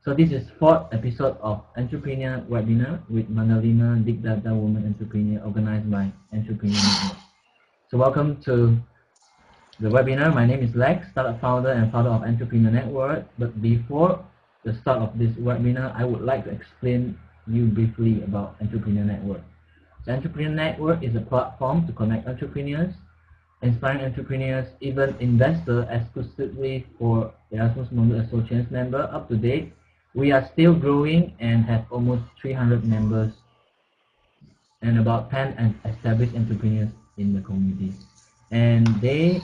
So this is fourth episode of Entrepreneur Webinar with Madalina, Big Data Woman Entrepreneur, organized by Entrepreneur Network. So welcome to the webinar. My name is Lex, startup founder and founder of Entrepreneur Network. But before the start of this webinar, I would like to explain you briefly about Entrepreneur Network. The Entrepreneur Network is a platform to connect entrepreneurs, inspiring entrepreneurs, even investors, exclusively for Erasmus Mundus Associates member. Uptodate, we are still growing and have almost 300 members and about 10 established entrepreneurs in the community. And they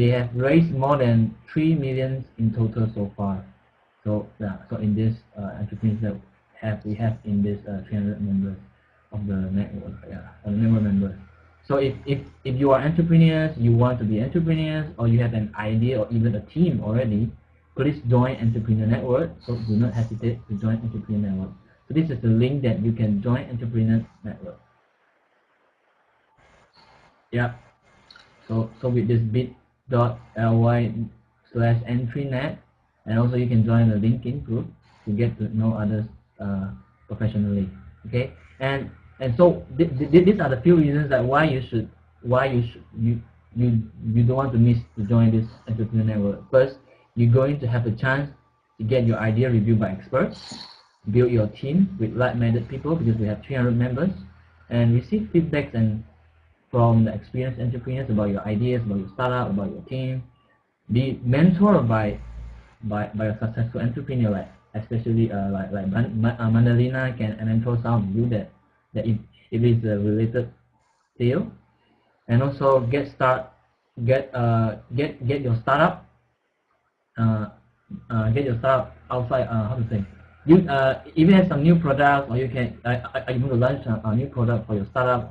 have raised more than 3 million in total so far. So so in this entrepreneurs that we have in this 300 members of the network, network members. So if you are entrepreneurs, you want to be entrepreneurs, or you have an idea or even a team already, please join Entrepreneur Network. So do not hesitate to join Entrepreneur Network. So this is the link that you can join Entrepreneur Network. Yeah. So with this bit.ly/entrenet, and also you can join the LinkedIn group to get to know others professionally. Okay. And so these are the few reasons that why you don't want to miss to join this Entrepreneur Network. First, you're going to have a chance to get your idea reviewed by experts, build your team with like-minded people, because we have 300 members, and receive feedbacks from the experienced entrepreneurs about your ideas, about your startup, about your team. Be mentored by a successful entrepreneur, like especially like Madalina can mentor some of you that if it is a related field, and also get your startup. Get your startup outside. How to say? You even have some new products, or you can you want to launch a new product for your startup,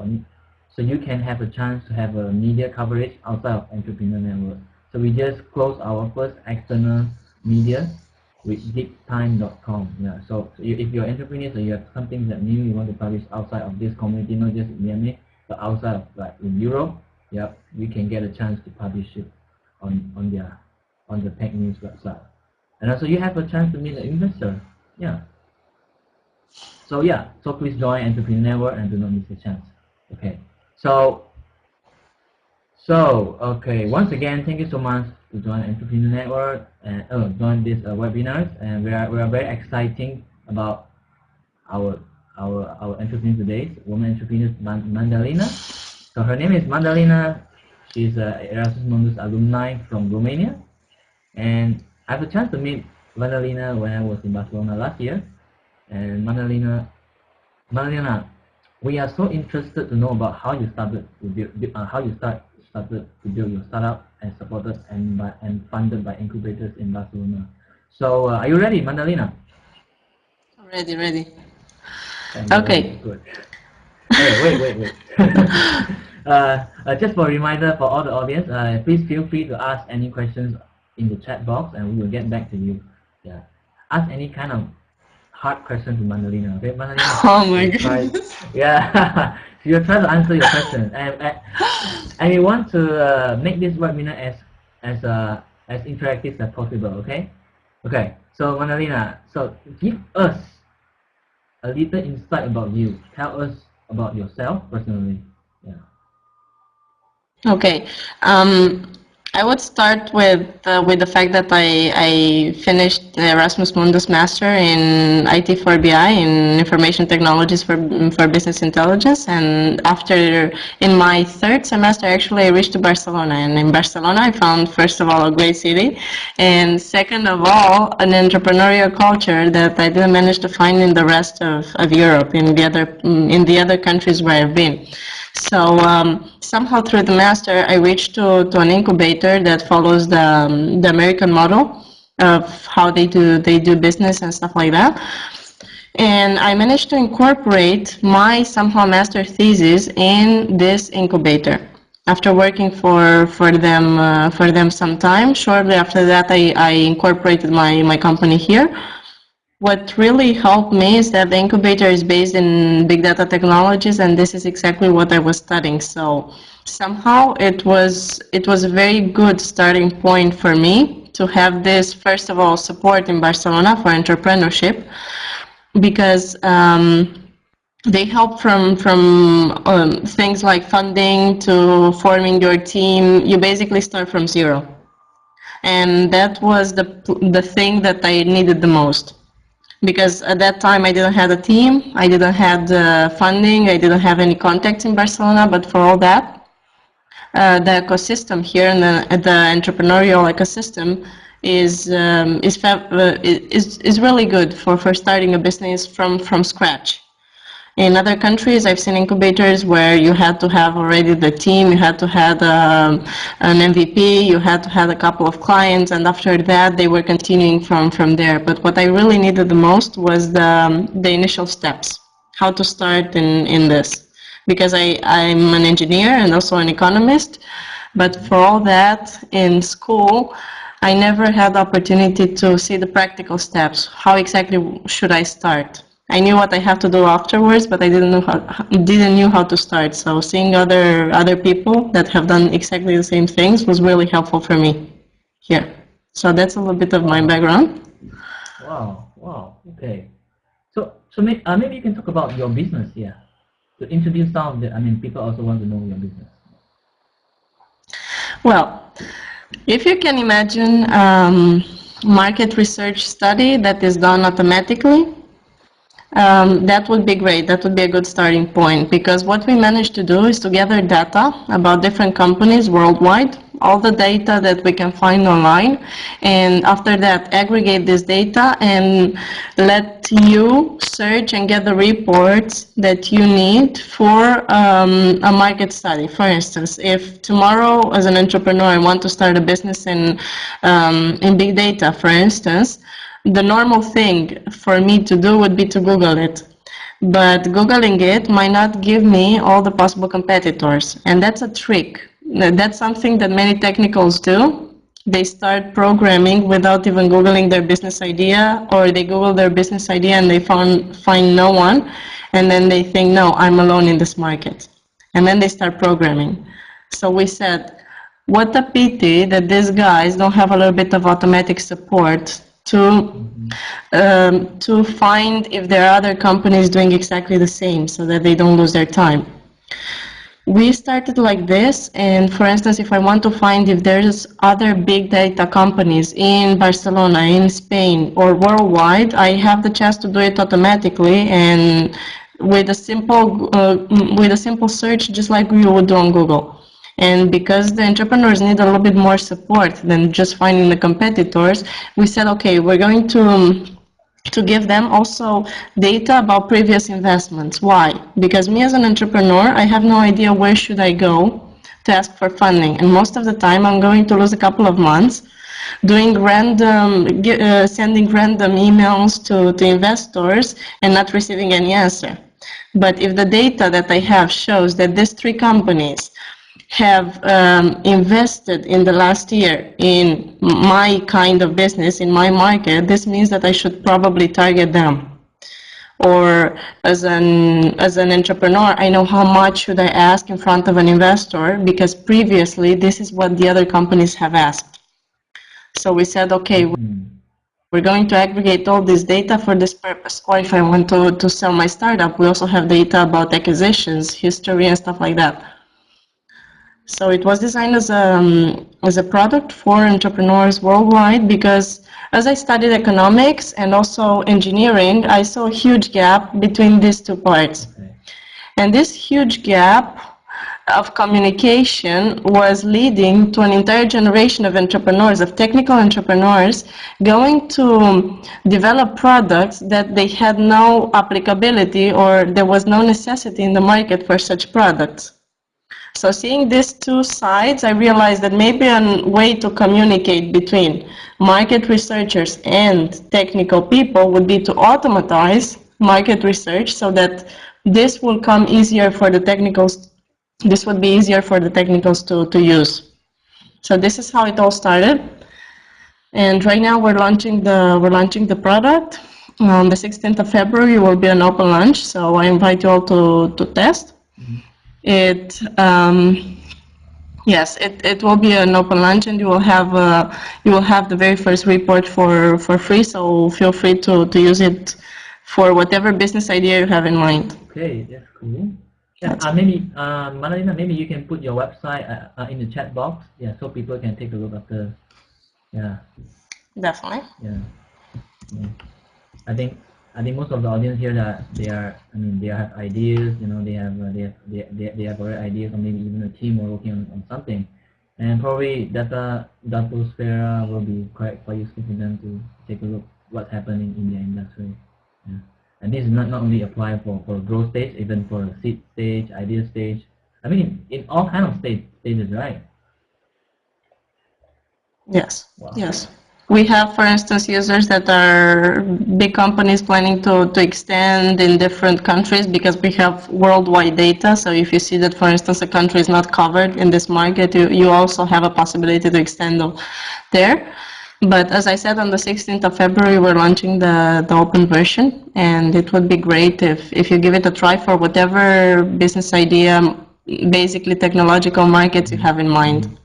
so you can have a chance to have a media coverage outside of Entrepreneur Network. So we just closed our first external media with digtime.com. Yeah. So if you're entrepreneurs or you have something that new you want to publish outside of this community, not just in Miami, but outside of like in Europe, yeah, we can get a chance to publish it on the Tech News website. And also you have a chance to meet an investor. Yeah. So please join Entrepreneur Network and do not miss the chance. Okay. So okay, once again, thank you so much to join Entrepreneur Network and join this webinars, and we are very exciting about our entrepreneur today, woman entrepreneur Madalina. So her name is Madalina. She's a Erasmus Mundus alumni from Romania, and I have a chance to meet Madalina when I was in Barcelona last year. And Madalina, we are so interested to know about how you started to build, started to build your startup and supported and funded by incubators in Barcelona. So are you ready, Madalina? Ready. Okay. Good. Wait. Just for a reminder for all the audience, please feel free to ask any questions in the chat box, and we will get back to you. Yeah. Ask any kind of hard question to Madalina. Okay, Madalina. Oh my goodness. Yeah. So you'll try to answer your questions, and we want to make this webinar as interactive as possible. Okay. Okay. So Madalina, so give us a little insight about you. Tell us about yourself personally. Yeah. Okay. I would start with the fact that I finished the Erasmus Mundus Master in IT for BI, in Information Technologies for Business Intelligence, and after, in my third semester, actually, I reached to Barcelona, and in Barcelona I found, first of all, a great city, and second of all, an entrepreneurial culture that I didn't manage to find in the rest of Europe, in the other countries where I've been. So somehow through the master, I reached to an incubator that follows the American model of how they do business and stuff like that. And I managed to incorporate my somehow master thesis in this incubator. After working for them some time, shortly after that, I incorporated my company here. What really helped me is that the incubator is based in big data technologies, and this is exactly what I was studying. So somehow it was a very good starting point for me to have this, first of all, support in Barcelona for entrepreneurship, because they help from things like funding to forming your team. You basically start from zero. And that was the thing that I needed the most. Because at that time I didn't have a team, I didn't have funding, I didn't have any contacts in Barcelona, but for all that, the ecosystem here and the entrepreneurial ecosystem is really good for starting a business from scratch. In other countries, I've seen incubators where you had to have already the team, you had to have an MVP, you had to have a couple of clients, and after that they were continuing from there. But what I really needed the most was the initial steps, how to start in this. Because I'm an engineer and also an economist, but for all that in school, I never had the opportunity to see the practical steps. How exactly should I start? I knew what I have to do afterwards, but I didn't know how to start. So seeing other people that have done exactly the same things was really helpful for me here. So that's a little bit of my background. Wow. Okay. So maybe you can talk about your business here to introduce some of the. I mean, people also want to know your business. Well, if you can imagine market research study that is done automatically. That would be great. That would be a good starting point, because what we managed to do is to gather data about different companies worldwide, all the data that we can find online, and after that aggregate this data and let you search and get the reports that you need for a market study. For instance, if tomorrow as an entrepreneur I want to start a business in big data, for instance, the normal thing for me to do would be to Google it. But Googling it might not give me all the possible competitors. And that's a trick. That's something that many technicals do. They start programming without even Googling their business idea, or they Google their business idea and they find no one. And then they think, no, I'm alone in this market. And then they start programming. So we said, what a pity that these guys don't have a little bit of automatic support to find if there are other companies doing exactly the same, so that they don't lose their time. We started like this, and for instance, if I want to find if there's other big data companies in Barcelona, in Spain, or worldwide, I have the chance to do it automatically and with a simple search, just like you would do on Google. And because the entrepreneurs need a little bit more support than just finding the competitors, we said, okay, we're going to give them also data about previous investments. Why? Because me as an entrepreneur, I have no idea where should I go to ask for funding. And most of the time, I'm going to lose a couple of months doing sending random emails to investors and not receiving any answer. But if the data that I have shows that these three companies have invested in the last year in my kind of business, in my market, this means that I should probably target them. Or as an entrepreneur, I know how much should I ask in front of an investor, because previously this is what the other companies have asked. So we said, okay, we're going to aggregate all this data for this purpose. Or if I want to sell my startup, we also have data about acquisitions, history, and stuff like that. So it was designed as a product for entrepreneurs worldwide, because as I studied economics and also engineering, I saw a huge gap between these two parts. And this huge gap of communication was leading to an entire generation of entrepreneurs, of technical entrepreneurs, going to develop products that they had no applicability, or there was no necessity in the market for such products. So seeing these two sides, I realized that maybe a way to communicate between market researchers and technical people would be to automatize market research, so that this will come easier for the technicals. This would be easier for the technicals to use. So this is how it all started. And right now we're launching the product. On the 16th of February will be an open launch, so I invite you all to test. It Yes, it will be an open lunch, and you will have the very first report for free. So feel free to use it for whatever business idea you have in mind. Okay, that's cool. Yeah, maybe Madalina, maybe you can put your website in the chat box. Yeah, so people can take a look after. Yeah. Definitely. Yeah. Yeah. I think most of the audience here that they have ideas, they have already ideas, or maybe even a team or working on something, and probably Datosphera will be quite useful for them to take a look what's happening in their industry. Yeah. And this is not only apply for growth stage, even for seed stage, idea stage. I mean, in all kind of stages, right? Yes. Wow. Yes. We have, for instance, users that are big companies planning to extend in different countries because we have worldwide data. So if you see that, for instance, a country is not covered in this market, you also have a possibility to extend there. But as I said, on the 16th of February, we're launching the open version, and it would be great if you give it a try for whatever business idea, basically technological markets you have in mind.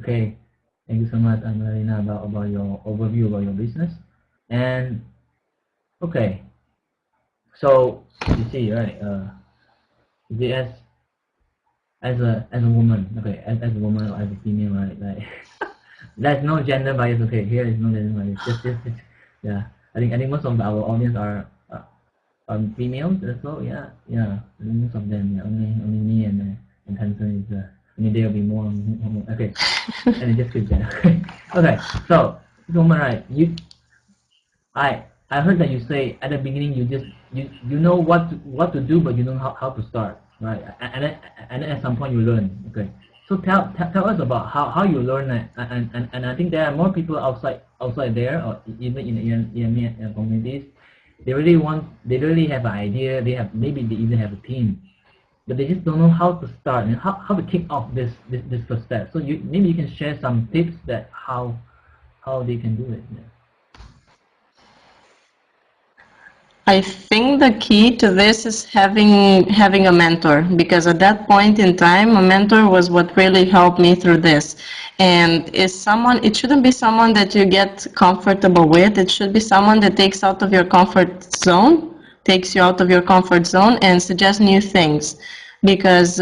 Okay. Thank you so much, Madalina, about your overview about your business. And okay, so you see, right? You as a woman, okay, as a woman or as a female, right? Like, there's no gender bias. Okay, here is no gender bias. Just yeah. I think most of our audience are females as well. Yeah, yeah. Most of them. Yeah, only me and Hanson is. I mean, there will be more. Okay, and just keep that. Okay, so this woman, right? I heard that you say at the beginning you know what to do, but you know how to start, right? And then at some point you learn. Okay, so tell us about how you learn that, and I think there are more people outside there, or even in EMEA communities. They really have an idea. Maybe they even have a team, but they just don't know how to start and how to kick off this first step. So maybe you can share some tips that how they can do it. Yeah. I think the key to this is having a mentor, because at that point in time, a mentor was what really helped me through this. And it shouldn't be someone that you get comfortable with. It should be someone that takes you out of your comfort zone and suggests new things. Because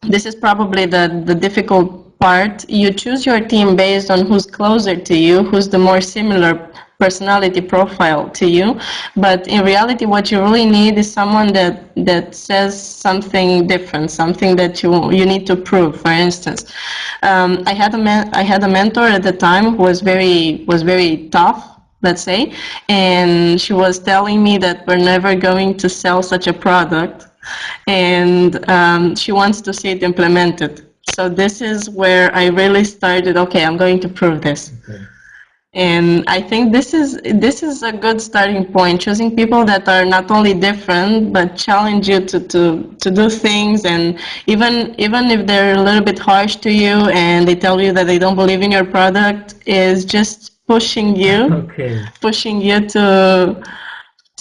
this is probably the difficult part. You choose your team based on who's closer to you, who's the more similar personality profile to you, but in reality what you really need is someone that says something different, something that you need to prove. For instance, I had a mentor at the time who was very tough, let's say, and she was telling me that we're never going to sell such a product, and she wants to see it implemented. So this is where I really started, okay, I'm going to prove this. Okay. And I think this is a good starting point, choosing people that are not only different, but challenge you to do things. And even if they're a little bit harsh to you and they tell you that they don't believe in your product, is just pushing you, okay. pushing you to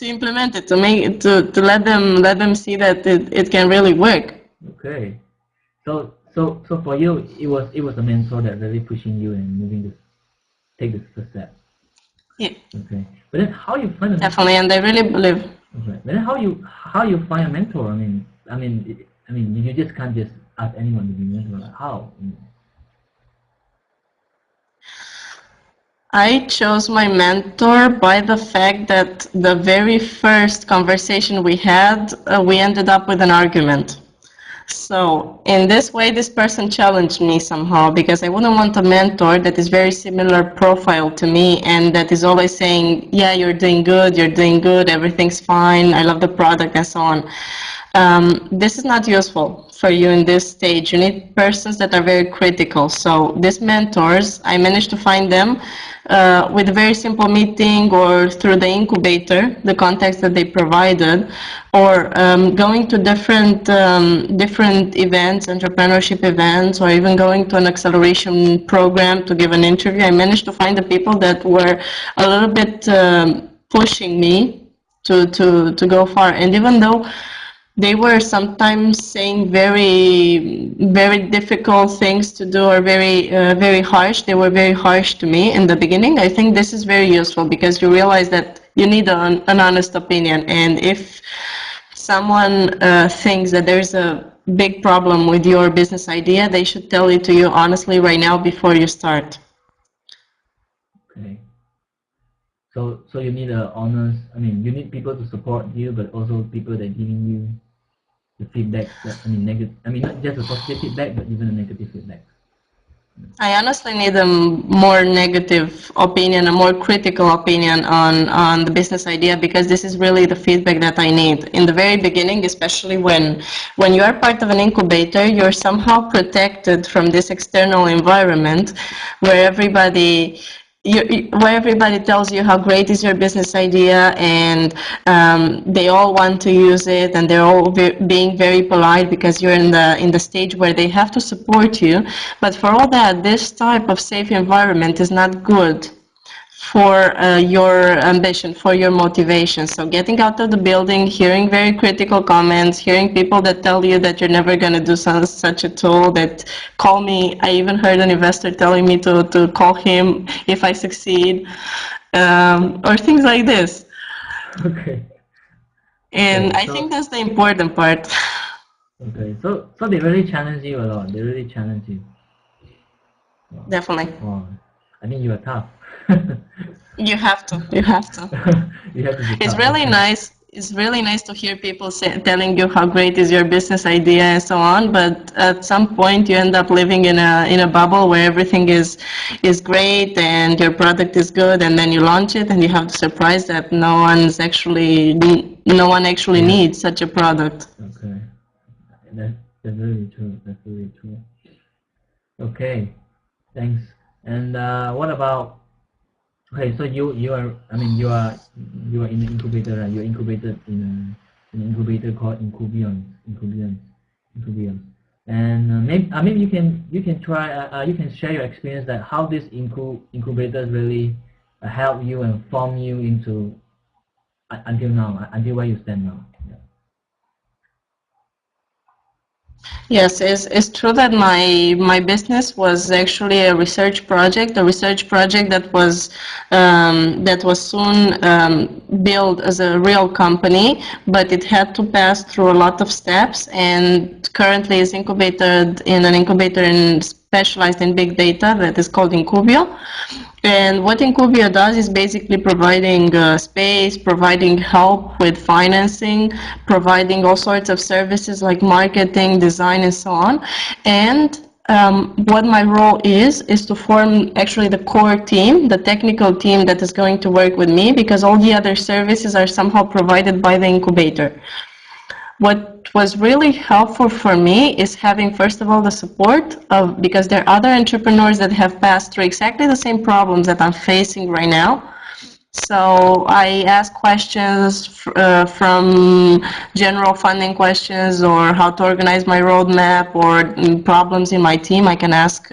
implement it, to let them see that it can really work. Okay. So for you, it was a mentor that really pushing you and moving to take this first step. Yeah. Okay. But then how you find a mentor? Definitely, and I really believe. Okay. But then how you find a mentor? I mean, you just can't just ask anyone to be a mentor. Like how? I chose my mentor by the fact that the very first conversation we had, we ended up with an argument. So in this way, this person challenged me somehow, because I wouldn't want a mentor that is very similar profile to me and that is always saying, yeah, you're doing good, everything's fine, I love the product, and so on. This is not useful for you in this stage. You need persons that are very critical. So these mentors, I managed to find them with a very simple meeting or through the incubator, the contacts that they provided, or going to different events, entrepreneurship events, or even going to an acceleration program to give an interview. I managed to find the people that were a little bit pushing me to go far. And even though they were sometimes saying very difficult things to do, or very harsh. They were very harsh to me in the beginning. I think this is very useful because you realize that you need an honest opinion, and if someone thinks that there's a big problem with your business idea, they should tell it to you honestly right now before you start. Okay. So you need a honest. I mean, you need people to support you, but also people that giving you the feedback. Negative. I mean, not just a positive feedback, but even a negative feedback. I honestly need a more negative opinion, a more critical opinion on the business idea, because this is really the feedback that I need. In the very beginning, especially when you are part of an incubator, you're somehow protected from this external environment where everybody tells you how great is your business idea, and they all want to use it, and they're all being very polite because you're in the stage where they have to support you. But for all that, this type of safe environment is not good for your ambition, for your motivation. So getting out of the building, hearing very critical comments, hearing people that tell you that you're never going to do such a tool, that call me. I even heard an investor telling me to call him if I succeed, or things like this. Okay. And okay, I think that's the important part. Okay, so they really challenge you a lot. They really challenge you. Wow. Definitely. Wow. I think you are tough. You have to. You have to. You have to be It's tough. really nice. It's really nice to hear people telling you how great is your business idea and so on. But at some point, you end up living in a bubble where everything is great and your product is good, and then you launch it and you have the surprise that no one actually needs such a product. Okay, that's really true. That's really true. Okay, thanks. And what about? Okay, so you are. I mean, you are in the incubator, right? You're incubated in an incubator called Incubion. And maybe you can try. You can share your experience that how these incubators really help you and form you into until now, until where you stand now. Yeah. Yes, it's true that my business was actually a research project that was soon built as a real company, but it had to pass through a lot of steps, and currently is incubated in an incubator specialized in big data that is called Incubio. And what Incubio does is basically providing space, providing help with financing, providing all sorts of services like marketing, design, and so on. And what my role is to form actually the core team, the technical team that is going to work with me, because all the other services are somehow provided by the incubator. What was really helpful for me is having, first of all, the support of, because there are other entrepreneurs that have passed through exactly the same problems that I'm facing right now. So I ask questions from general funding questions, or how to organize my roadmap, or problems in my team. I can ask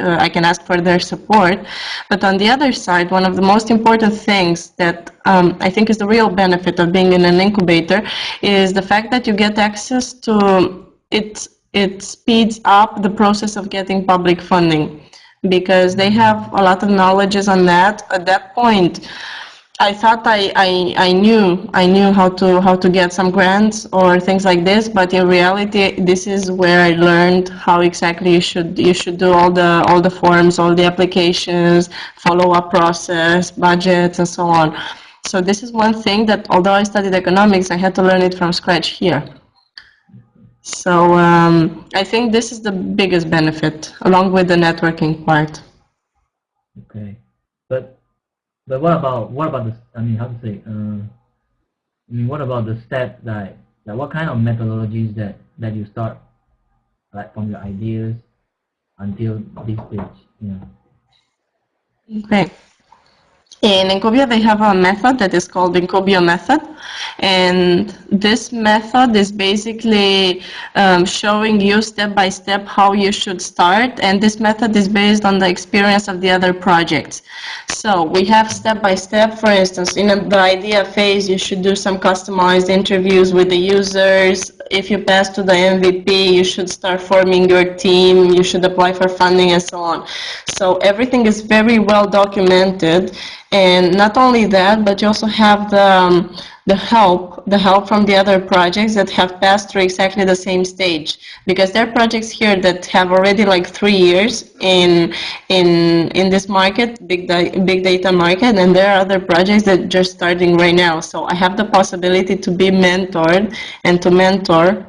for their support. But on the other side, one of the most important things that I think is the real benefit of being in an incubator is the fact that you get access to it. It speeds up the process of getting public funding, because they have a lot of knowledge on that. At that point, I thought I knew how to get some grants or things like this, but in reality, this is where I learned how exactly you should do all the forms, all the applications, follow-up process, budgets, and so on. So this is one thing that, although I studied economics, I had to learn it from scratch here. So I think this is the biggest benefit, along with the networking part. Okay, but what about the, I mean, how to say, what about the step that what kind of methodologies that you start, like from your ideas until this stage? Yeah. Okay. In Incubio, they have a method that is called Incubio method, and this method is basically showing you step by step how you should start, and this method is based on the experience of the other projects. So we have step by step. For instance, in the idea phase, you should do some customized interviews with the users, if you pass to the MVP, you should start forming your team, you should apply for funding and so on. So everything is very well documented, and not only that, but you also have the help from the other projects that have passed through exactly the same stage, because there are projects here that have already like 3 years in this market, big data market, and there are other projects that just starting right now. So I have the possibility to be mentored and to mentor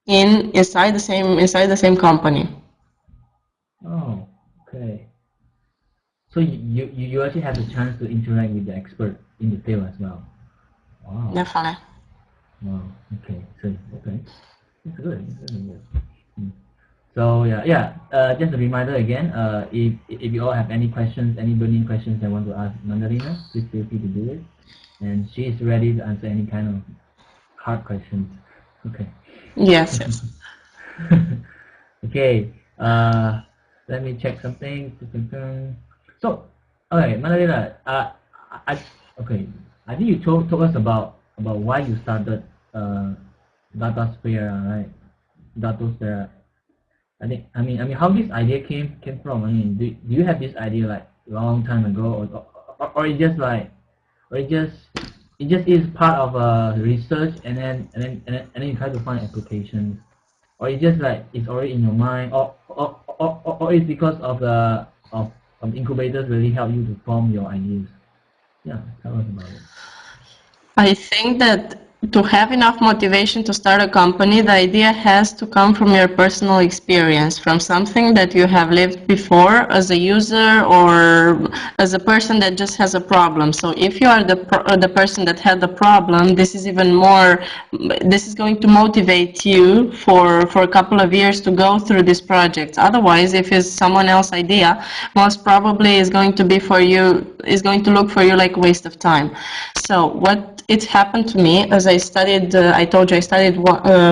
inside the same company. Oh, okay. So you actually have the chance to interact with the expert in the field as well. Wow. Definitely. Wow. Okay. So okay, it's good. It's really good. Mm. So yeah. Just a reminder again. If you all have any questions, any burning questions that want to ask Madalina, please feel free to do it, and she is ready to answer any kind of hard questions. Okay. Yes. Yes. Okay. Let me check something. So, okay, Madalina. Okay. I think you told us about why you started Datosphera, right? Datosphera. I mean, how this idea came from? I mean, do you have this idea like long time ago, or it just like, or it just is part of research, and then you try to find applications, or it just like it's already in your mind, or it's because of the of incubators really help you to form your ideas. Yeah, tell us about it. I think that to have enough motivation to start a company, the idea has to come from your personal experience, from something that you have lived before as a user or as a person that just has a problem. So if you are the person that had the problem, this is even more, this is going to motivate you for a couple of years to go through this project. Otherwise, if it's someone else's idea, most probably is going to be for you, is going to look for you like a waste of time. So what it happened to me as I studied, I told you I studied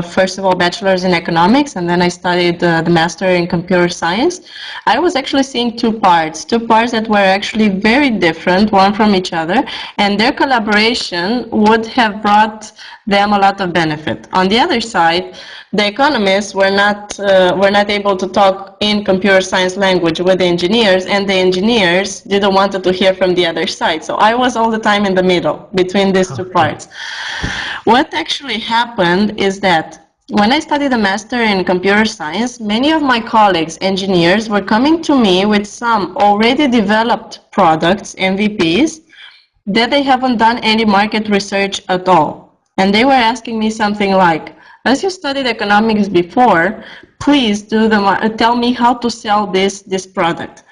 first of all bachelor's in economics, and then I studied the master in computer science. I was actually seeing two parts that were actually very different, one from each other, and their collaboration would have brought them a lot of benefit. On the other side, the economists were not able to talk in computer science language with the engineers, and the engineers didn't want to hear from the other side. So I was all the time in the middle between these two parts. What actually happened is that when I studied a master in computer science, many of my colleagues, engineers, were coming to me with some already developed products, MVPs, that they haven't done any market research at all. And they were asking me something like, as you studied economics before, please tell me how to sell this product.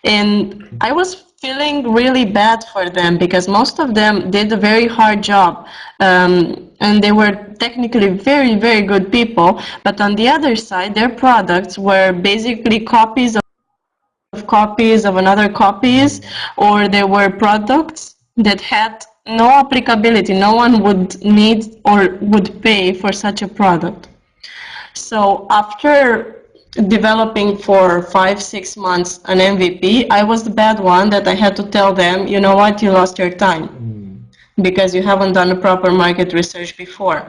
And I was feeling really bad for them because most of them did a very hard job, and they were technically very, very good people. But on the other side, their products were basically copies of another copies, or there were products that had no applicability. No one would need or would pay for such a product. So after developing for 5-6 months an MVP, I was the bad one that I had to tell them, you know what, you lost your time because you haven't done a proper market research before.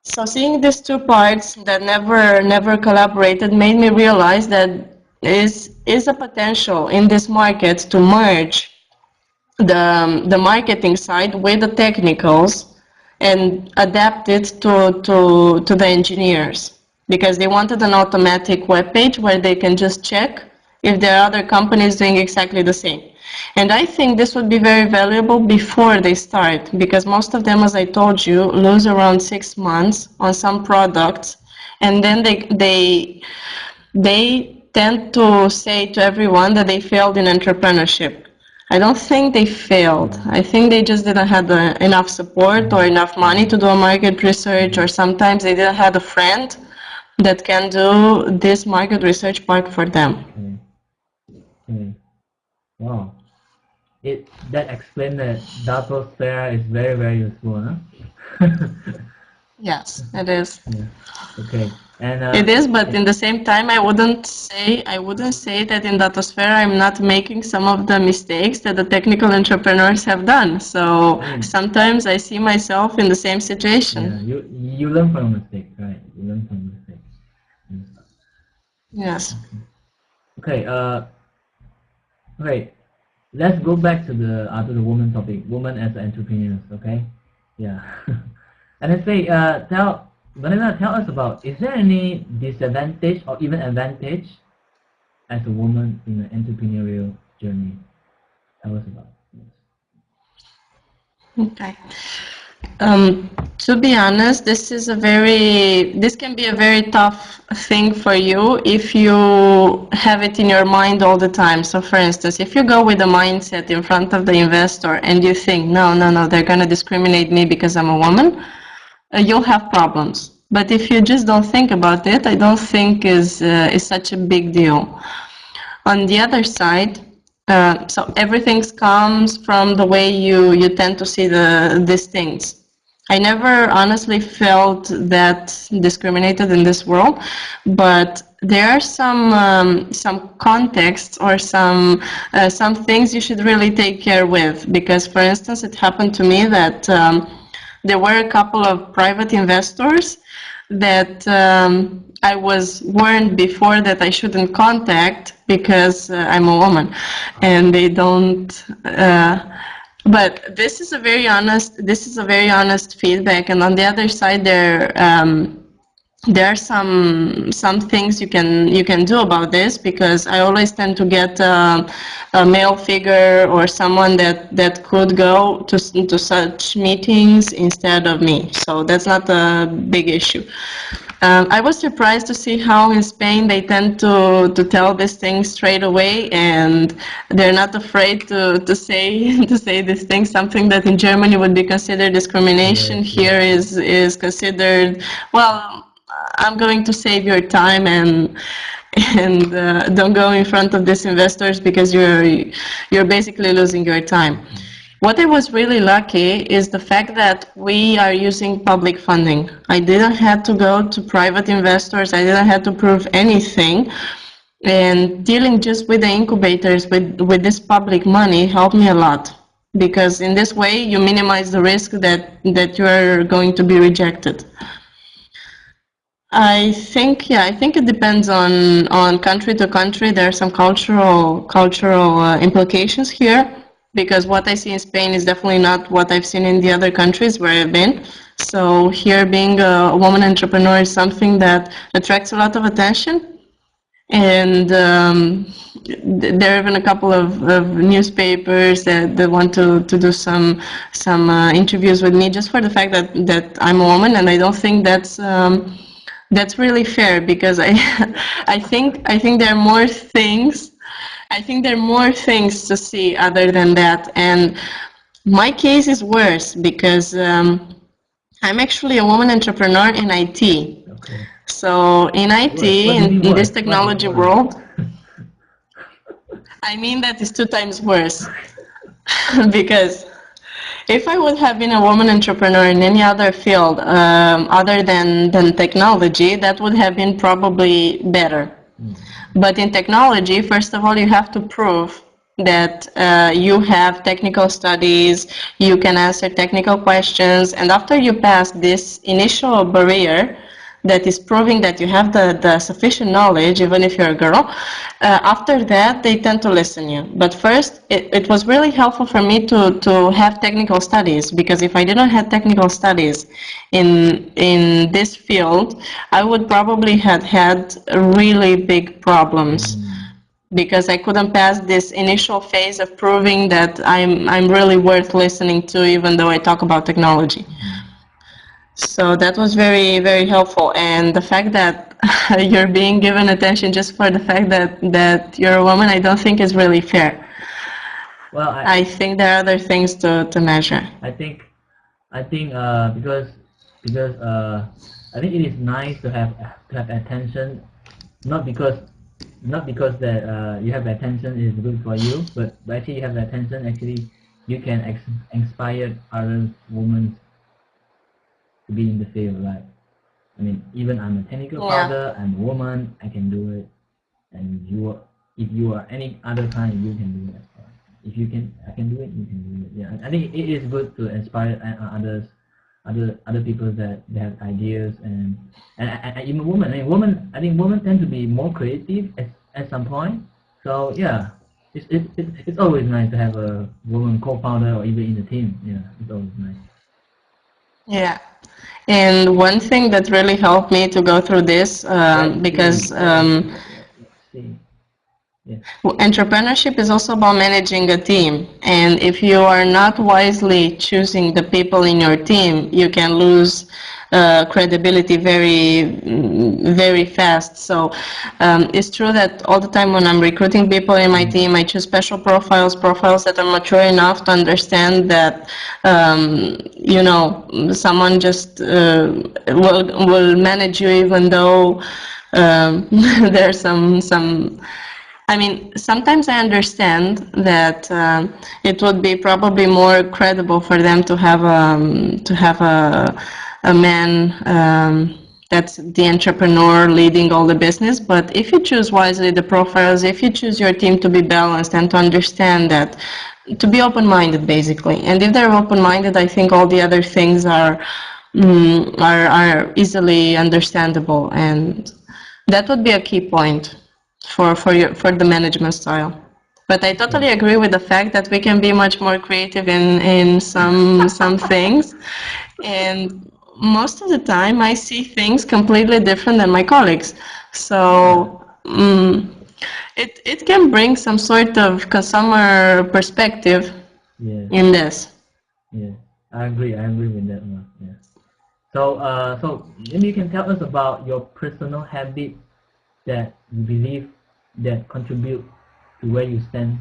So seeing these two parts that never collaborated made me realize that is a potential in this market to merge the marketing side with the technicals and adapt it to the engineers, because they wanted an automatic web page where they can just check if there are other companies doing exactly the same. And I think this would be very valuable before they start, because most of them, as I told you, lose around 6 months on some products, and then they tend to say to everyone that they failed in entrepreneurship. I don't think they failed. I think they just didn't have enough support or enough money to do a market research, or sometimes they didn't have a friend that can do this market research part for them. Wow. That explains that Datosphera is very, very useful, huh? Yes, it is. Yeah. Okay. And It is, but in the same time, I wouldn't say that in Datosphera I'm not making some of the mistakes that the technical entrepreneurs have done. So sometimes I see myself in the same situation. Yeah, you learn from mistakes, right? You learn from mistakes. Yes. Okay. Okay. Let's go back to the woman topic. Woman as entrepreneurs. Okay. Yeah. And let's say tell Vanessa, tell us about, is there any disadvantage or even advantage as a woman in the entrepreneurial journey? Tell us about. Okay. To be honest, this can be a very tough thing for you if you have it in your mind all the time. So for instance, if you go with a mindset in front of the investor and you think, no, no, no, they're going to discriminate me because I'm a woman, you'll have problems. But if you just don't think about it, I don't think is such a big deal. On the other side, so everything comes from the way you tend to see these things. I never honestly felt that discriminated in this world, but there are some contexts or some things you should really take care with, because for instance it happened to me that there were a couple of private investors that I was warned before that I shouldn't contact because I'm a woman, and they don't. But this is a very honest feedback, and on the other side, there are some things you can do about this, because I always tend to get a male figure or someone that could go to such meetings instead of me. So that's not a big issue. I was surprised to see how in Spain they tend to tell these things straight away, and they're not afraid to say to say these things. Something that in Germany would be considered discrimination, here is considered, well, I'm going to save your time and don't go in front of these investors because you're basically losing your time. What I was really lucky is the fact that we are using public funding. I didn't have to go to private investors. I didn't have to prove anything. And dealing just with the incubators with this public money helped me a lot, because in this way you minimize the risk that you are going to be rejected. I think it depends on country to country. There are some cultural implications here, because what I see in Spain is definitely not what I've seen in the other countries where I've been. So here, being a woman entrepreneur is something that attracts a lot of attention, and there are even a couple of newspapers that want to do some interviews with me just for the fact that I'm a woman, and I don't think that's really fair, because I think there are more things. I think there are more things to see other than that, and my case is worse because I'm actually a woman entrepreneur in IT. Okay. So in IT, in this technology world, I mean that is 2 times worse. Because if I would have been a woman entrepreneur in any other field other than technology, that would have been probably better. But in technology, first of all, you have to prove that you have technical studies, you can answer technical questions, and after you pass this initial barrier, that is proving that you have the sufficient knowledge, even if you're a girl, after that they tend to listen you. But first, it was really helpful for me to have technical studies, because if I didn't have technical studies in this field, I would probably have had really big problems, because I couldn't pass this initial phase of proving that I'm really worth listening to, even though I talk about technology. So that was very, very helpful. And the fact that you're being given attention just for the fact that you're a woman, I don't think is really fair. Well, I think there are other things to measure. I think because I think it is nice to have attention, not because that you have attention is good for you, but actually you have attention, actually you can inspire other women to be in the field. Like, I mean, even I'm a technical founder, I'm a woman, I can do it. And if you are any other kind, you can do it. If you can, I can do it. You can do it. Yeah, I think it is good to inspire other people that they have ideas and even women. I think women tend to be more creative at some point. So yeah, it's always nice to have a woman co-founder or even in the team. Yeah, it's always nice. Yeah. And one thing that really helped me to go through this, because entrepreneurship is also about managing a team. And if you are not wisely choosing the people in your team, you can lose credibility very fast. So it's true that all the time when I'm recruiting people in my team, I choose special profiles that are mature enough to understand that you know, someone just will manage you even though there's some. I mean, sometimes I understand that it would be probably more credible for them to have a man that's the entrepreneur leading all the business. But if you choose wisely the profiles, if you choose your team to be balanced and to understand that, to be open-minded basically, and if they're open-minded, I think all the other things are easily understandable, and that would be a key point for the management style. But I totally agree with the fact that we can be much more creative in some things, and most of the time I see things completely different than my colleagues. So it can bring some sort of consumer perspective in this. Yeah, I agree with that one. Yeah. So maybe you can tell us about your personal habit that you believe that contribute to where you stand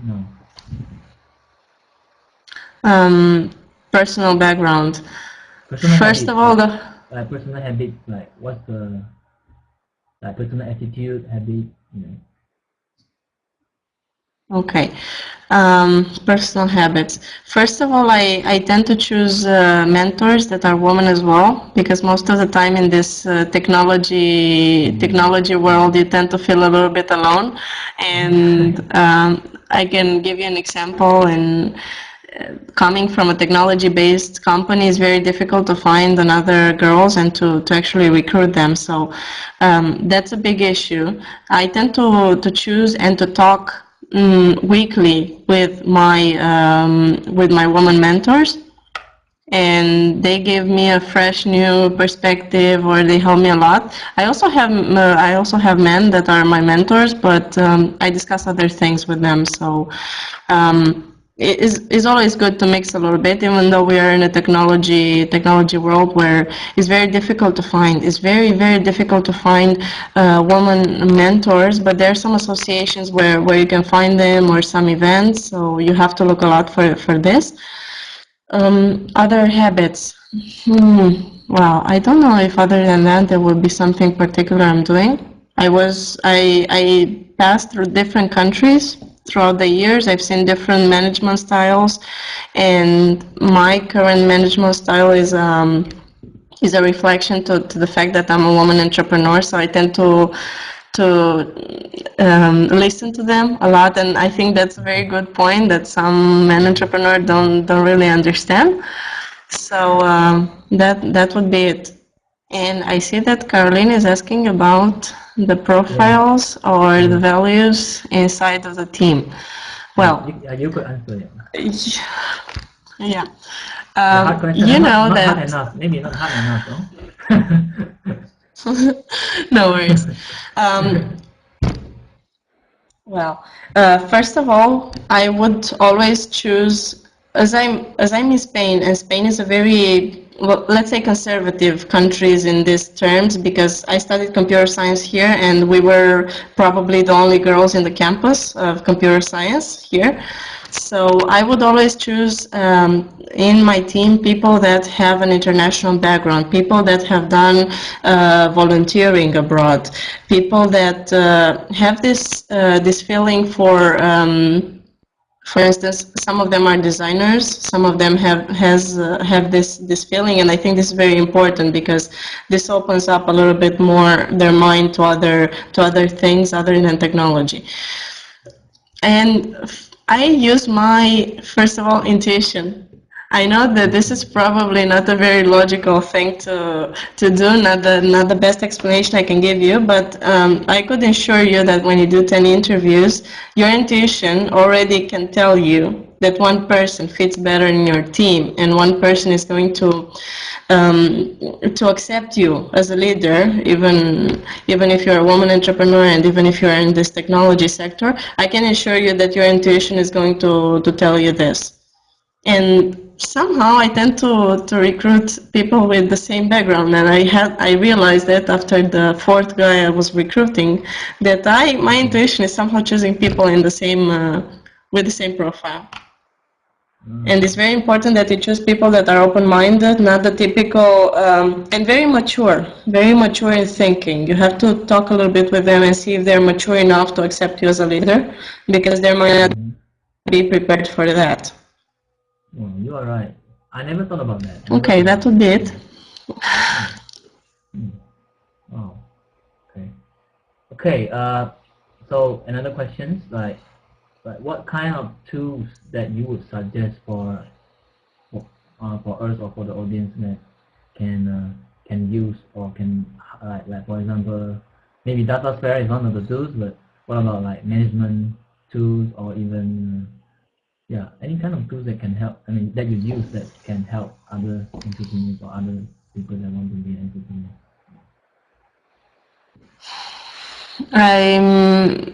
now. Personal background. First of all, the personal habit, like what's the personal attitude, habit, you know. Okay. Personal habits. First of all, I tend to choose mentors that are women as well, because most of the time in this technology world, you tend to feel a little bit alone. And I can give you an example. Coming from a technology-based company, is very difficult to find another girls and to actually recruit them. So that's a big issue. I tend to choose and to talk weekly with my woman mentors, and they give me a fresh new perspective, or they help me a lot. I also have men that are my mentors, but I discuss other things with them. So it is always good to mix a little bit, even though we are in a technology world where it's very difficult to find. It's very difficult to find woman mentors, but there are some associations where you can find them, or some events, so you have to look a lot for this. Other habits. Well, I don't know if other than that there would be something particular I'm doing. I passed through different countries throughout the years. I've seen different management styles, and my current management style is a reflection to the fact that I'm a woman entrepreneur. So I tend to listen to them a lot, and I think that's a very good point that some men entrepreneurs don't really understand. So that would be it. And I see that Caroline is asking about the profiles or the values inside of the team. Well, you could answer it. Yeah. Hard question, you know not that. hard enough. Maybe not hard enough, no? No worries. Well, first of all, I would always choose, as I'm in Spain, and Spain is a very, well, let's say conservative countries in these terms, because I studied computer science here, and we were probably the only girls in the campus of computer science here. So I would always choose in my team people that have an international background, people that have done volunteering abroad, people that have this feeling For instance, some of them are designers, some of them have this feeling, and I think this is very important because this opens up a little bit more their mind to other things other than technology. And I use my, first of all, intuition. I know that this is probably not a very logical thing to do, not the best explanation I can give you, but I could assure you that when you do 10 interviews, your intuition already can tell you that one person fits better in your team and one person is going to accept you as a leader, even if you're a woman entrepreneur and even if you're in this technology sector. I can assure you that your intuition is going to tell you this. And somehow I tend to recruit people with the same background, and I realized that after the fourth guy I was recruiting, that my intuition is somehow choosing people in the same with the same profile. And it's very important that you choose people that are open-minded, not the typical, and very mature in thinking. You have to talk a little bit with them and see if they're mature enough to accept you as a leader, because they might not be prepared for that. Oh, you are right. I never thought about that. Okay, that would be it. Oh, okay. Okay. So another question, like what kind of tools that you would suggest for us or for the audience that can use or can like for example, maybe Datosphera is one of the tools, but what about like management tools or even yeah, any kind of tools that can help, I mean, that you use that can help other entrepreneurs or other people that want to be an entrepreneur?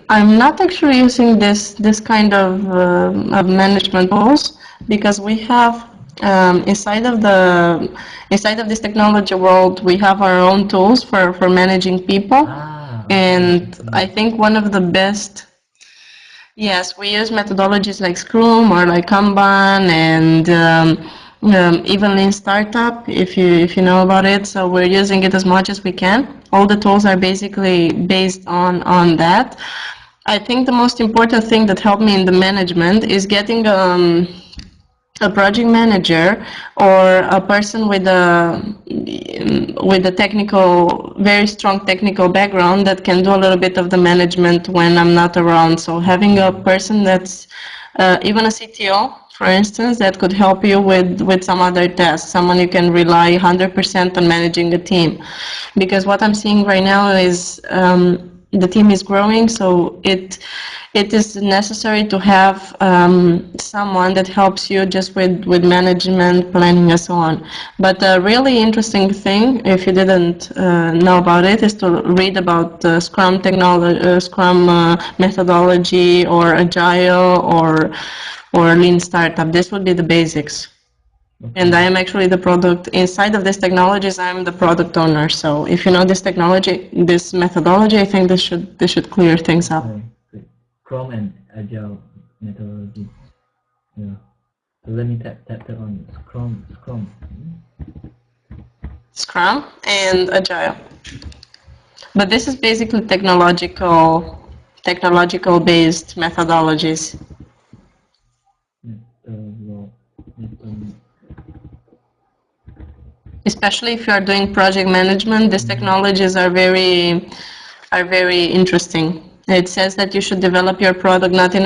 I'm not actually using this kind of management tools, because we have inside of this technology world, we have our own tools for managing people. And I think one of the best. Yes, we use methodologies like Scrum or like Kanban and even Lean Startup, if you know about it. So we're using it as much as we can. All the tools are basically based on that. I think the most important thing that helped me in the management is getting a project manager or a person with a technical, very strong technical background that can do a little bit of the management when I'm not around. So having a person that's even a CTO, for instance, that could help you with some other tasks, someone you can rely 100% on managing a team. Because what I'm seeing right now is the team is growing, so it is necessary to have someone that helps you just with management, planning, and so on. But a really interesting thing, if you didn't know about it, is to read about Scrum technology, Scrum methodology, or Agile, or Lean Startup. This would be the basics. Okay. And I am actually the product, inside of these technologies, I'm the product owner. So if you know this technology, this methodology, I think this should clear things up. Okay. Scrum and Agile methodology. Yeah. So let me tap on Scrum. Scrum and Agile. But this is basically technological based methodologies. Especially if you are doing project management, these technologies are very interesting. It says that you should develop your product not in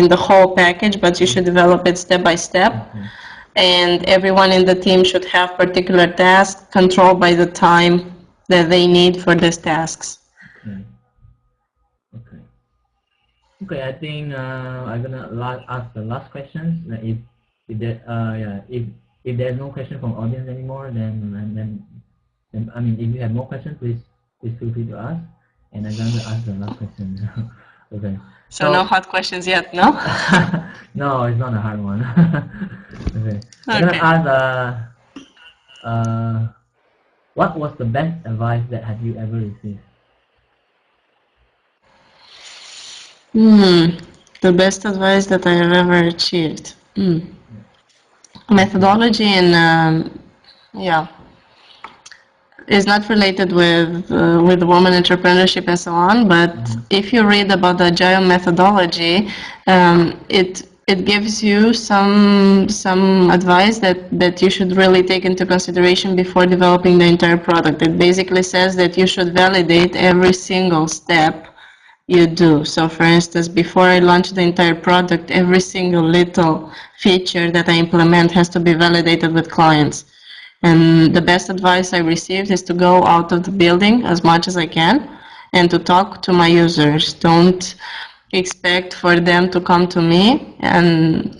the whole package, but you should develop it step by step. And everyone in the team should have particular tasks controlled by the time that they need for these tasks. Okay, I think I'm gonna ask the last question. If there's no question from audience anymore, then I mean, if you have more questions, please feel free to ask. And I'm gonna ask the last question. Okay. So no hard questions yet, no? No, it's not a hard one. Okay. I'm gonna ask. What was the best advice that have you ever received? The best advice that I have ever achieved. Methodology and yeah. is not related with women entrepreneurship and so on, but if you read about the agile methodology, it gives you some advice that you should really take into consideration before developing the entire product. It basically says that you should validate every single step you do. So for instance, before I launch the entire product, every single little feature that I implement has to be validated with clients. And the best advice I received is to go out of the building as much as I can and to talk to my users. Don't expect for them to come to me, and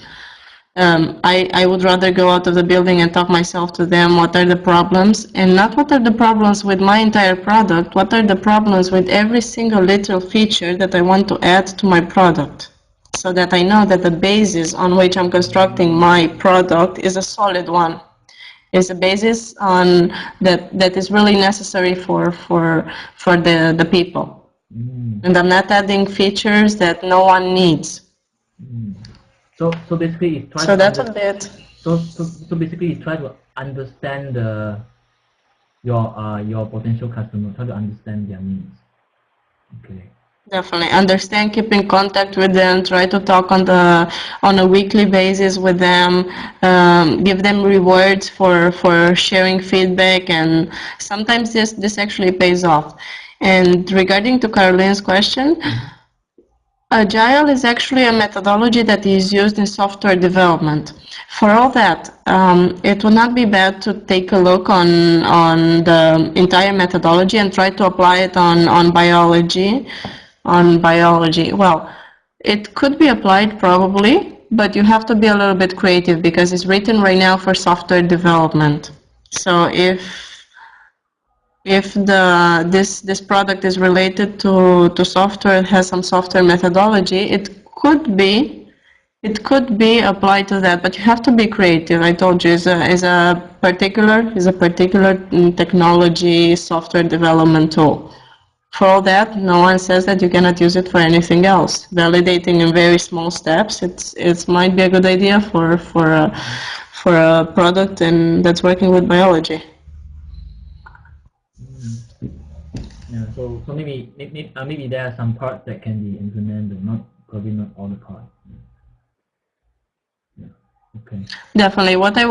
I would rather go out of the building and talk myself to them. What are the problems, and not what are the problems with my entire product, what are the problems with every single little feature that I want to add to my product, so that I know that the basis on which I'm constructing my product is a solid one, is a basis on that is really necessary for the people. And I'm not adding features that no one needs. So basically, it's try so that's a bit. So basically, try to understand your potential customer. Try to understand their needs. Okay. Definitely understand, keep in contact with them, try to talk on a weekly basis with them, give them rewards for sharing feedback, and sometimes this actually pays off. And regarding to Caroline's question, Agile is actually a methodology that is used in software development. For all that, it would not be bad to take a look on the entire methodology and try to apply it on biology. Well, it could be applied probably, but you have to be a little bit creative because it's written right now for software development. So if this product is related to software, it has some software methodology, it could be applied to that, but you have to be creative. I told you, is a particular technology software development tool. For all that, no one says that you cannot use it for anything else. Validating in very small steps, it might be a good idea for a product and that's working with biology. Yeah, so maybe there are some parts that can be implemented, probably not all the parts. Yeah. Okay. Definitely. What I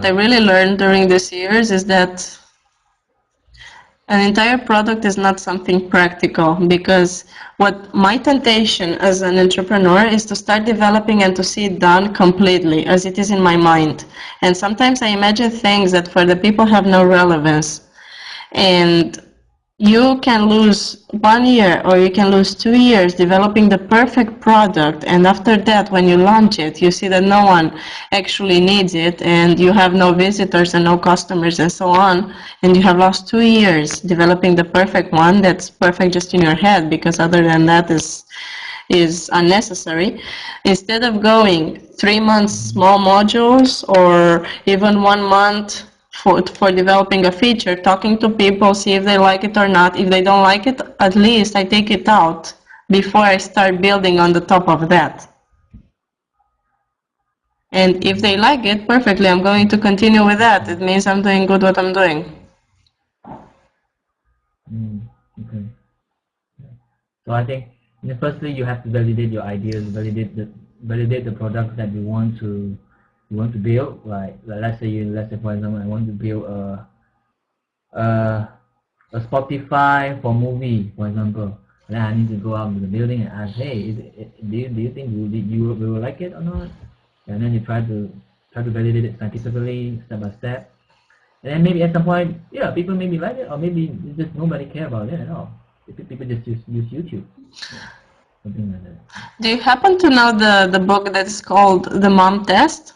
really learned during these years is that an entire product is not something practical, because what my temptation as an entrepreneur is to start developing and to see it done completely as it is in my mind. And sometimes I imagine things that for the people have no relevance. And you can lose 1 year or you can lose 2 years developing the perfect product, and after that, when you launch it, you see that no one actually needs it and you have no visitors and no customers and so on, and you have lost 2 years developing the perfect one that's perfect just in your head, because other than that is unnecessary. Instead of going 3 months small modules or even 1 month for developing a feature, talking to people, see if they like it or not. If they don't like it, at least I take it out before I start building on the top of that. And if they like it, perfectly, I'm going to continue with that. It means I'm doing good what I'm doing. Okay. So I think, firstly, you have to validate your ideas, validate the products that you want to build. Like let's say for example, I want to build a Spotify for movie, for example. Then I need to go out to the building and ask, hey, do you think you will like it or not? And then you try to validate it scientifically, step by step. And then maybe at some point, yeah, people maybe like it, or maybe just nobody care about it at all. People just use YouTube. Something like that. Do you happen to know the book that is called The Mom Test?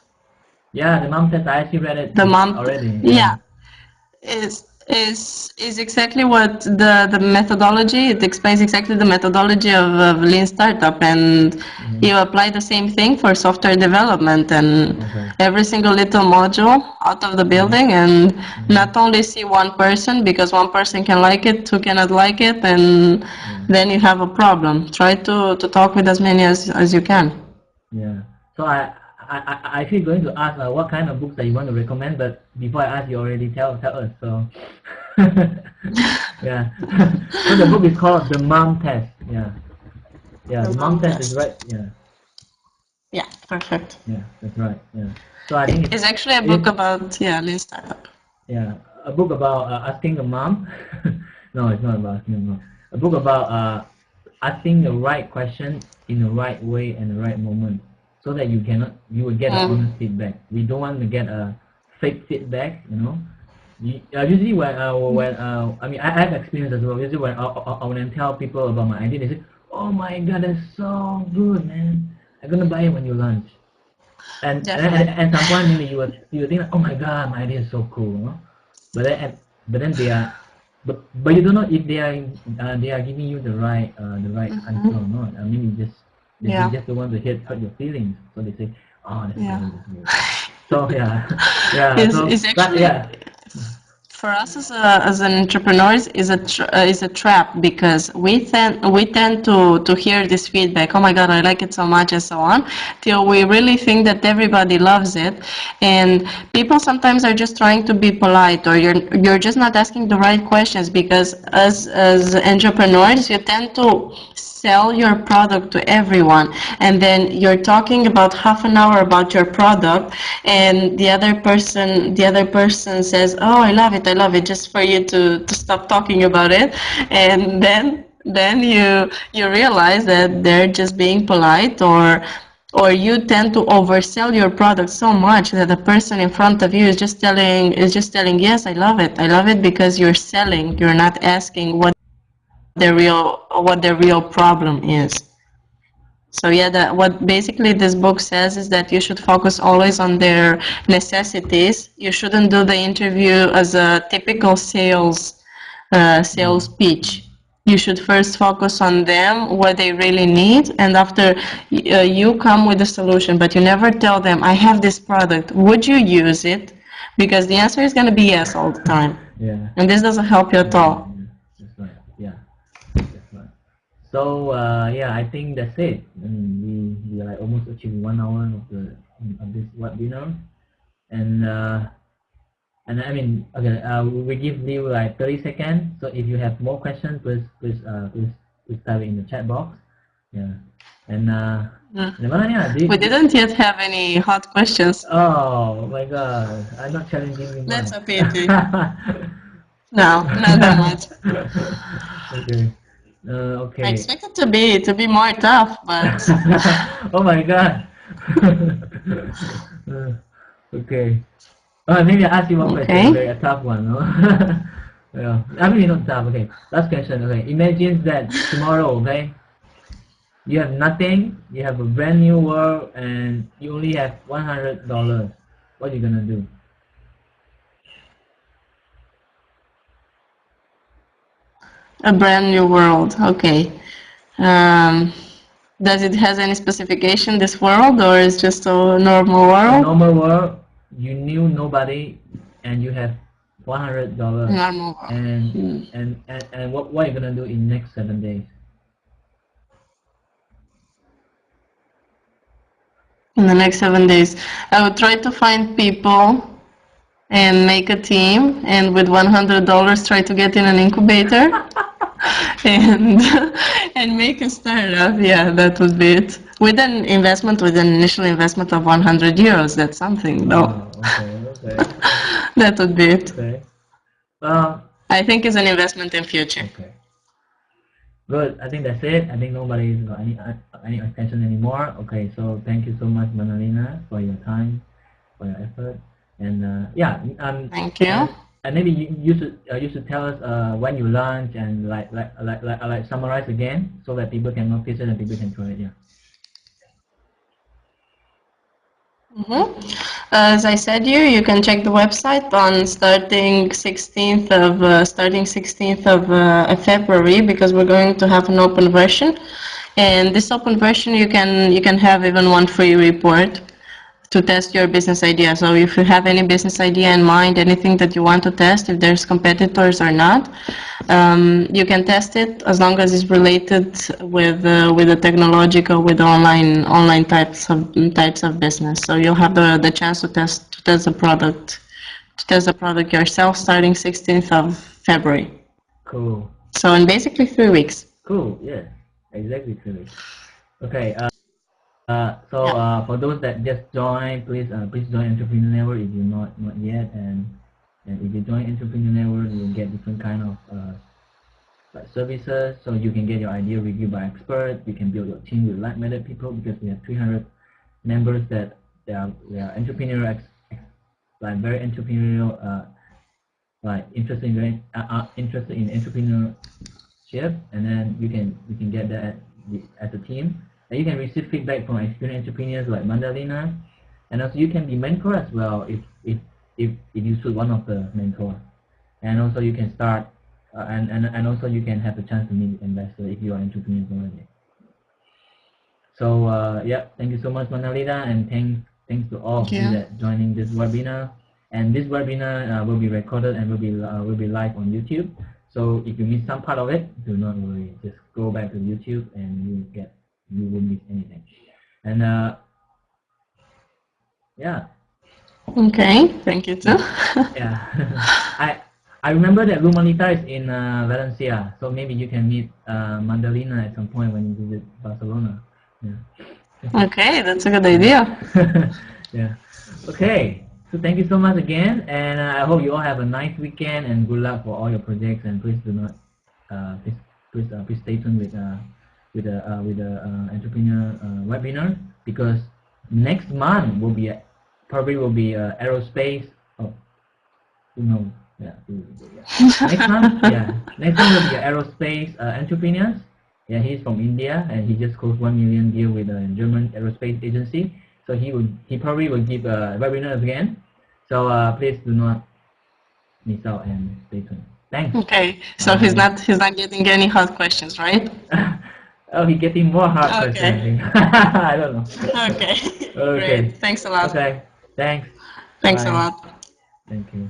Yeah, the mom test. I actually read it already. Yeah, is exactly what the methodology. It explains exactly the methodology of lean startup, and you apply the same thing for software development, and every single little module out of the building, and not only see one person, because one person can like it, two cannot like it, and then you have a problem. Try to talk with as many as you can. Yeah. So I actually going to ask what kind of books that you want to recommend, but before I ask, you already tell us. So Yeah. So the book is called The Mom Test. Yeah. Yeah, the mom test is right. Yeah. Yeah, perfect. Yeah, that's right. Yeah. So I think It's actually a book about lean startup. yeah, a book about asking a mom. No, it's not about asking a mom. A book about asking the right question in the right way and the right moment, so that you will get an honest feedback. We don't want to get a fake feedback. Usually when I mean I have experience as well. Usually when I tell people about my idea, they say, "Oh my God, that's so good, man! I'm gonna buy it when you launch." And at some point, maybe you think, "Oh my God, my idea is so cool," no? But then but you don't know if they are giving you the right answer or not. I mean, they just don't want to hurt your feelings, so they say, "Oh, that's good." So yeah, yeah. It's actually, for us as an entrepreneurs is a trap, because we tend to hear this feedback, oh my God, I like it so much, and so on, till we really think that everybody loves it. And people sometimes are just trying to be polite, or you're just not asking the right questions, because as entrepreneurs you tend to sell your product to everyone, and then you're talking about half an hour about your product, and the other person says, oh, I love it, just for you to stop talking about it. And then you realize that they're just being polite, or you tend to oversell your product so much that the person in front of you is just telling, yes, I love it, because you're selling, you're not asking what the real problem is. So yeah, what basically this book says is that you should focus always on their necessities. You shouldn't do the interview as a typical sales pitch. You should first focus on them, what they really need, and after you come with a solution. But you never tell them, I have this product, would you use it? Because the answer is going to be yes all the time. Yeah. And this doesn't help you at all. That's right. Yeah. That's right. So yeah, I think that's it. We are like almost achieved 1 hour of this webinar, and I mean, okay, we give you like 30 seconds. So if you have more questions, please type it in the chat box. Yeah, and we didn't yet have any hot questions. Oh my God, I'm not challenging you. That's a pity. No, not that much. Okay. Okay. I expect it to be more tough, but oh my God. Okay. Maybe I ask you one question, a tough one, no? Yeah. I mean, not tough. Okay. Last question. Okay. Imagine that tomorrow, okay, you have nothing. You have a brand new world, and you only have $100. What are you gonna do? A brand new world. Okay. Does it has any specification, this world, or is just a normal world? A normal world. You knew nobody, and you have $100. Normal world. And what are you gonna do in next 7 days? In the next 7 days, I would try to find people and make a team, and with $100 try to get in an incubator and make a startup. Yeah, that would be it. With an initial investment of 100 euros, that's something, though. Okay. That would be it. Okay. I think it's an investment in future. Okay. Good. I think that's it. I think nobody's got any question anymore. Okay. So thank you so much, Madalina, for your time, for your effort, and yeah. Thank you. And maybe you should tell us when you launch, and like summarize again, so that people can notice it and people can try it. Yeah. As I said, you can check the website on starting 16th of February, because we're going to have an open version, and this open version you can have even one free report to test your business idea. So if you have any business idea in mind, anything that you want to test, if there's competitors or not, you can test it, as long as it's related with the technological, with online types of business. So you'll have the chance to test the product yourself, starting 16th February. Cool. So in basically 3 weeks. Cool. Yeah. Exactly 3 weeks. Okay. For those that just joined, please join Entrepreneur Network if you're not yet, and if you join Entrepreneur Network, you'll get different kind of like services, so you can get your idea reviewed by experts. You can build your team with like-minded people, because we have 300 members that they are entrepreneurial, like very entrepreneurial, like interested in entrepreneurship, and then you can get that as a team. And you can receive feedback from experienced entrepreneurs like Madalina, and also you can be mentor as well if you choose one of the mentors. And also you can start and also you can have the chance to meet investors if you are entrepreneurs already. So yeah, thank you so much, Madalina, and thanks to all of you that joining this webinar. And this webinar will be recorded and will be live on YouTube. So if you miss some part of it, do not worry. Just go back to YouTube and you won't miss anything. And yeah. Okay, thank you too. Yeah. I remember that Lumanita is in Valencia, so maybe you can meet Madalina at some point when you visit Barcelona. Yeah. Okay, that's a good idea. Yeah. Okay. So thank you so much again, and I hope you all have a nice weekend and good luck for all your projects. And please do not, please stay tuned with the entrepreneur webinar, because next month probably will be aerospace. Oh, who knows? Yeah. Next month, next month will be aerospace entrepreneurs. Yeah, he's from India and he just closed 1 million deal with a German aerospace agency. So he probably will give a webinar again. So please do not miss out and stay tuned. Thanks. Okay, so he's not getting any hard questions, right? Oh, he's getting more hard questions. I don't know. Okay. Great. Thanks a lot. Okay. Thanks. Thanks Bye. a lot. Thank you.